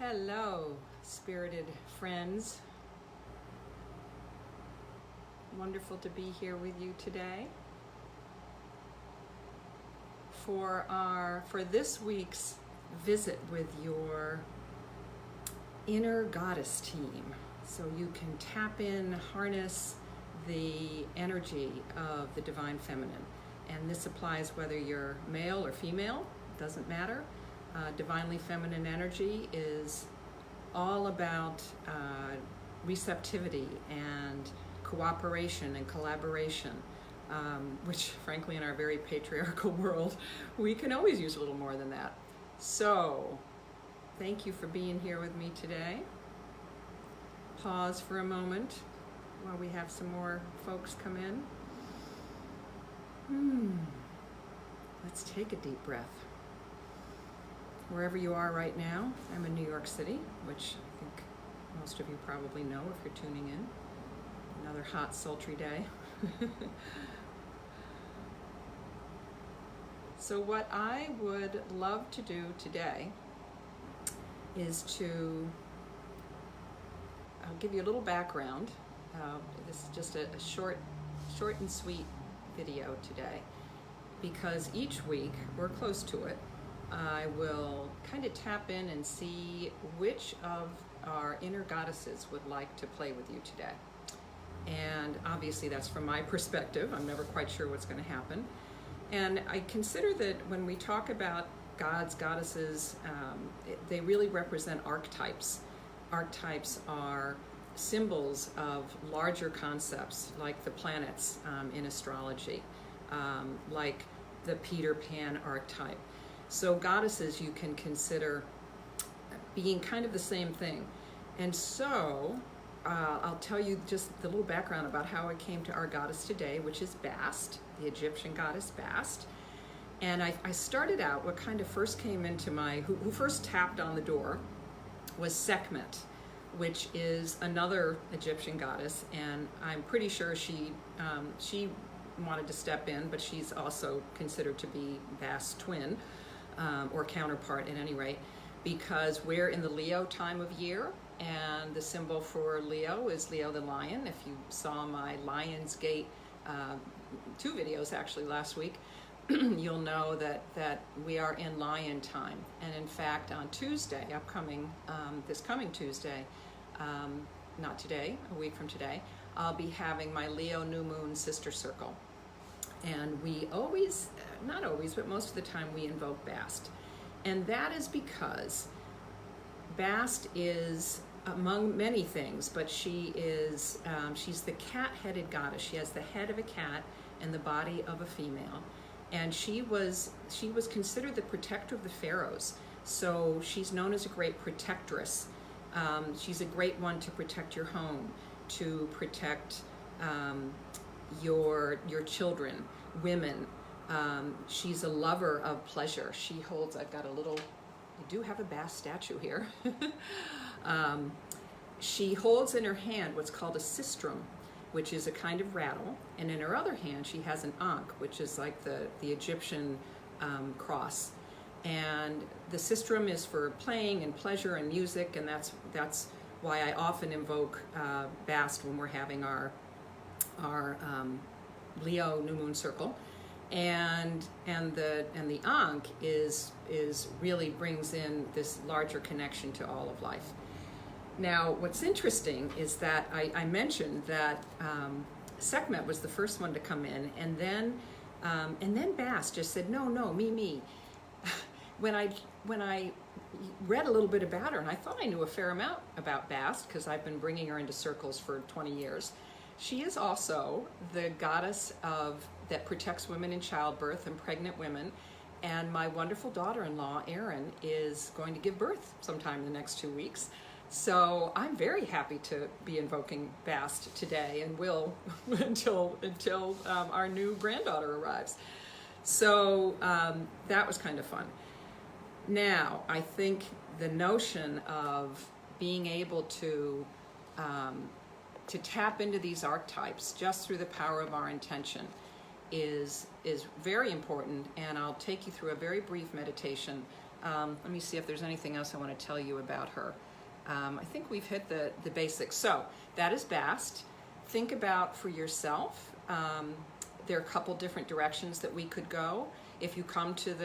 Hello, spirited friends. Wonderful to be here with you today for this week's visit with your inner goddess team, so you can tap in, harness the energy of the divine feminine. And this applies whether you're male or female, doesn't matter. Divinely feminine energy is all about receptivity and cooperation and collaboration, which frankly in our very patriarchal world, we can always use a little more than that. So, thank you for being here with me today. Pause for a moment while we have some more folks come in. Let's take a deep breath. Wherever you are right now, I'm in New York City, which I think most of you probably know if you're tuning in. Another hot, sultry day. So what I would love to do today is I'll give you a little background. This is just a short and sweet video today, because each week, we're close to it, I will kind of tap in and see which of our inner goddesses would like to play with you today. And obviously that's from my perspective. I'm never quite sure what's going to happen. And I consider that when we talk about gods, goddesses, they really represent archetypes. Archetypes are symbols of larger concepts, like the planets in astrology, like the Peter Pan archetype. So goddesses you can consider being kind of the same thing. And so I'll tell you just the little background about how I came to our goddess today, which is Bast, the Egyptian goddess Bast. And I started out, what kind of first came into who first tapped on the door was Sekhmet, which is another Egyptian goddess. And I'm pretty sure she wanted to step in, but she's also considered to be Bast's twin. Or counterpart at any rate, because we're in the Leo time of year, and the symbol for Leo is Leo the lion. If you saw my Lionsgate 2 videos actually last week, you'll know that we are in lion time. And in fact, on Tuesday, this coming Tuesday, not today, a week from today, I'll be having my Leo new moon sister circle. And we always, not always, but most of the time we invoke Bast. And that is because Bast is, among many things, but she's the cat-headed goddess. She has the head of a cat and the body of a female. And she was considered the protector of the pharaohs. So she's known as a great protectress. She's a great one to protect your home, to protect your children, women. She's a lover of pleasure. She holds, I do have a Bast statue here. She holds in her hand what's called a sistrum, which is a kind of rattle. And in her other hand, she has an ankh, which is like the Egyptian cross. And the sistrum is for playing and pleasure and music, and that's why I often invoke Bast when we're having our Leo new moon circle, and the ankh is really brings in this larger connection to all of life. Now, what's interesting is that I mentioned that Sekhmet was the first one to come in, and then Bast just said no, me. When I read a little bit about her, and I thought I knew a fair amount about Bast because I've been bringing her into circles for 20 years. She is also the goddess that protects women in childbirth and pregnant women. And my wonderful daughter-in-law, Erin, is going to give birth sometime in the next 2 weeks. So I'm very happy to be invoking Bast today, and will until our new granddaughter arrives. So that was kind of fun. Now, I think the notion of being able to tap into these archetypes just through the power of our intention is very important, and I'll take you through a very brief meditation Let me see if there's anything else I want to tell you about her. I think we've hit the basics. So that is Bast. Think about for yourself. There are a couple different directions that we could go. If you come to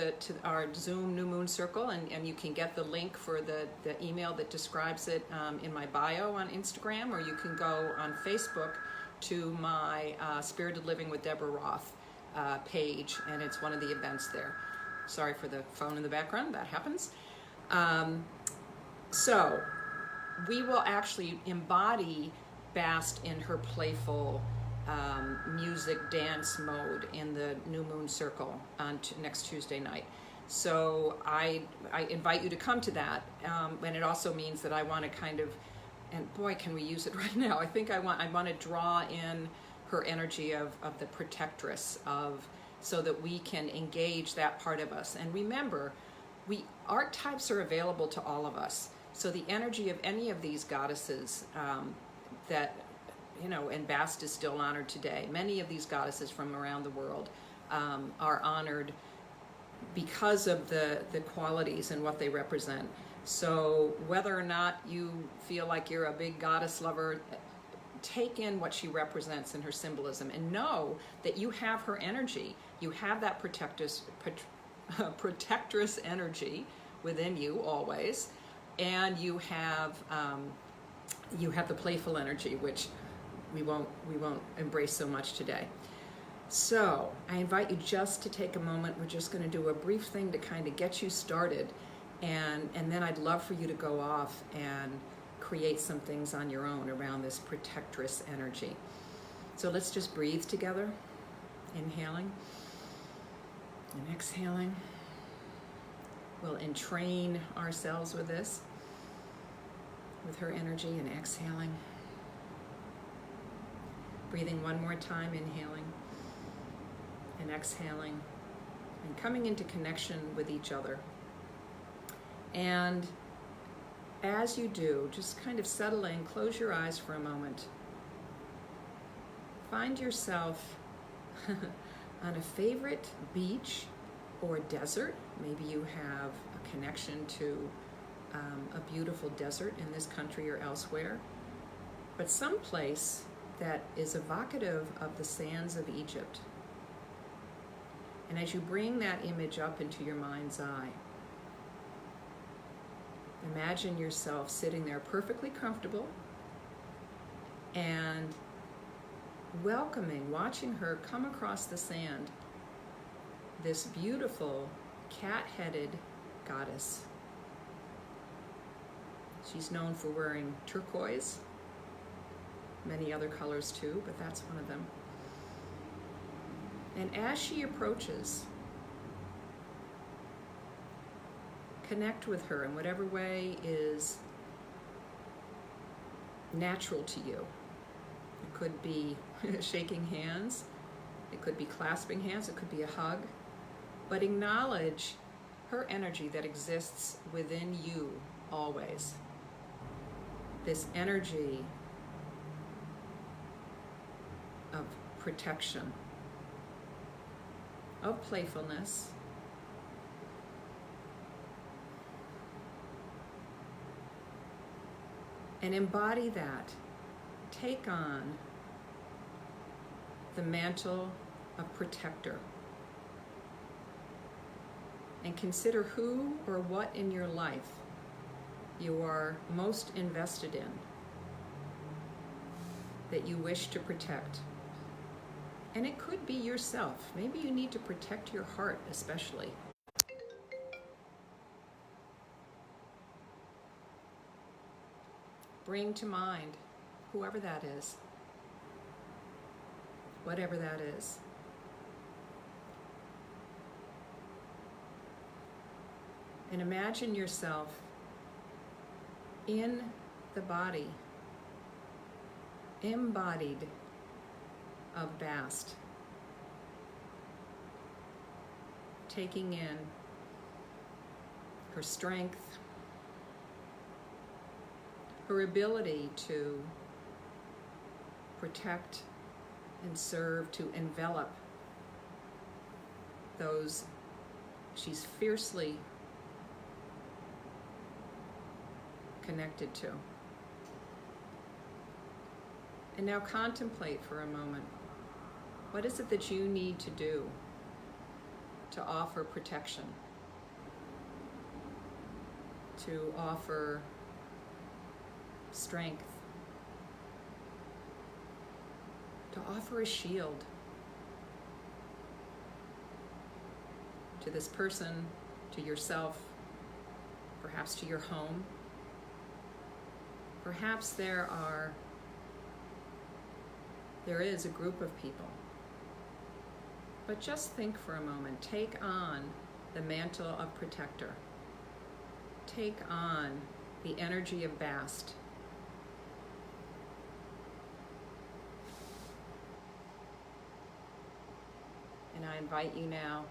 our Zoom New Moon Circle, and you can get the link for the email that describes it in my bio on Instagram, or you can go on Facebook to my Spirited Living with Deborah Roth page, and it's one of the events there. Sorry for the phone in the background, that happens. So we will actually embody Bast in her playful music dance mode in the New Moon Circle on next Tuesday night. So I invite you to come to that, and it also means that I want to kind of, and boy, can we use it right now. I think I want to draw in her energy of the protectress, so that we can engage that part of us. And remember, archetypes are available to all of us. So the energy of any of these goddesses and Bast is still honored today. Many of these goddesses from around the world are honored because of the qualities and what they represent. So whether or not you feel like you're a big goddess lover, take in what she represents in her symbolism and know that you have her energy. You have that protectress energy within you always, and you have the playful energy, which we won't embrace so much today. So I invite you just to take a moment. We're just going to do a brief thing to kind of get you started, and then I'd love for you to go off and create some things on your own around this protectress energy. So let's just breathe together, inhaling and exhaling. We'll entrain ourselves with this, with her energy, and exhaling. Breathing one more time, inhaling and exhaling, and coming into connection with each other. And as you do, just kind of settle in, close your eyes for a moment. Find yourself on a favorite beach or desert. Maybe you have a connection to a beautiful desert in this country or elsewhere, but someplace that is evocative of the sands of Egypt. And as you bring that image up into your mind's eye, imagine yourself sitting there perfectly comfortable and welcoming, watching her come across the sand, this beautiful cat-headed goddess. She's known for wearing turquoise, many other colors too, but that's one of them. And as she approaches, connect with her in whatever way is natural to you. It could be shaking hands, it could be clasping hands, it could be a hug, but acknowledge her energy that exists within you always. This energy of protection, of playfulness, and embody that. Take on the mantle of protector, and consider who or what in your life you are most invested in, that you wish to protect. And it could be yourself. Maybe you need to protect your heart especially. Bring to mind whoever that is, whatever that is. And imagine yourself in the body, embodied of Bast, taking in her strength, her ability to protect and serve, to envelop those she's fiercely connected to. And now contemplate for a moment. What is it that you need to do to offer protection? To offer strength? To offer a shield to this person, to yourself, perhaps to your home. Perhaps there is a group of people. But just think for a moment. Take on the mantle of protector. Take on the energy of Bast. And I invite you now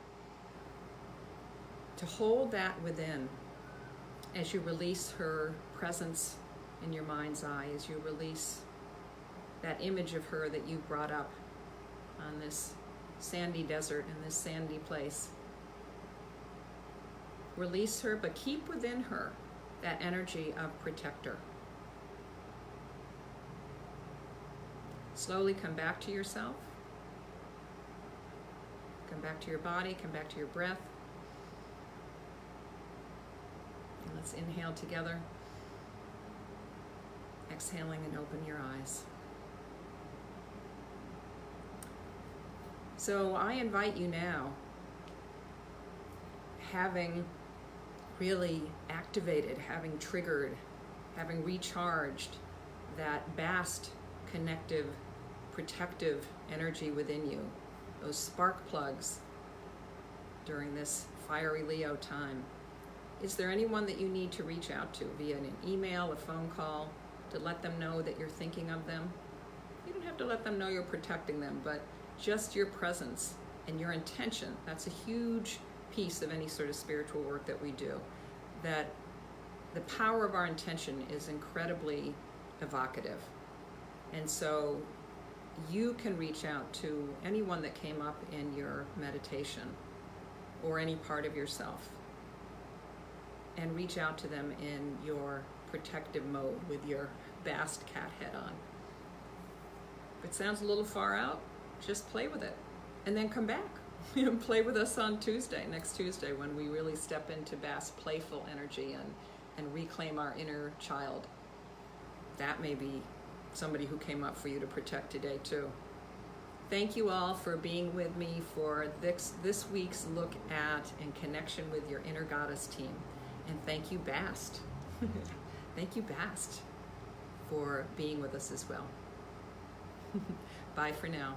to hold that within as you release her presence in your mind's eye, as you release that image of her that you brought up on this sandy desert in this sandy place. Release her, but keep within her that energy of protector. Slowly come back to yourself. Come back to your body, come back to your breath. And let's inhale together. Exhaling and open your eyes. So I invite you now, having really activated, having triggered, having recharged that Bast connective, protective energy within you, those spark plugs during this fiery Leo time. Is there anyone that you need to reach out to via an email, a phone call, to let them know that you're thinking of them? You don't have to let them know you're protecting them, but just your presence and your intention, that's a huge piece of any sort of spiritual work that we do. That the power of our intention is incredibly evocative. And so you can reach out to anyone that came up in your meditation or any part of yourself and reach out to them in your protective mode with your Bast cat head on. If it sounds a little far out, just play with it and then come back. Play with us on next Tuesday, when we really step into Bast's playful energy and reclaim our inner child. That may be somebody who came up for you to protect today too. Thank you all for being with me for this week's look at and connection with your inner goddess team. And thank you, Bast. Thank you, Bast, for being with us as well. Bye for now.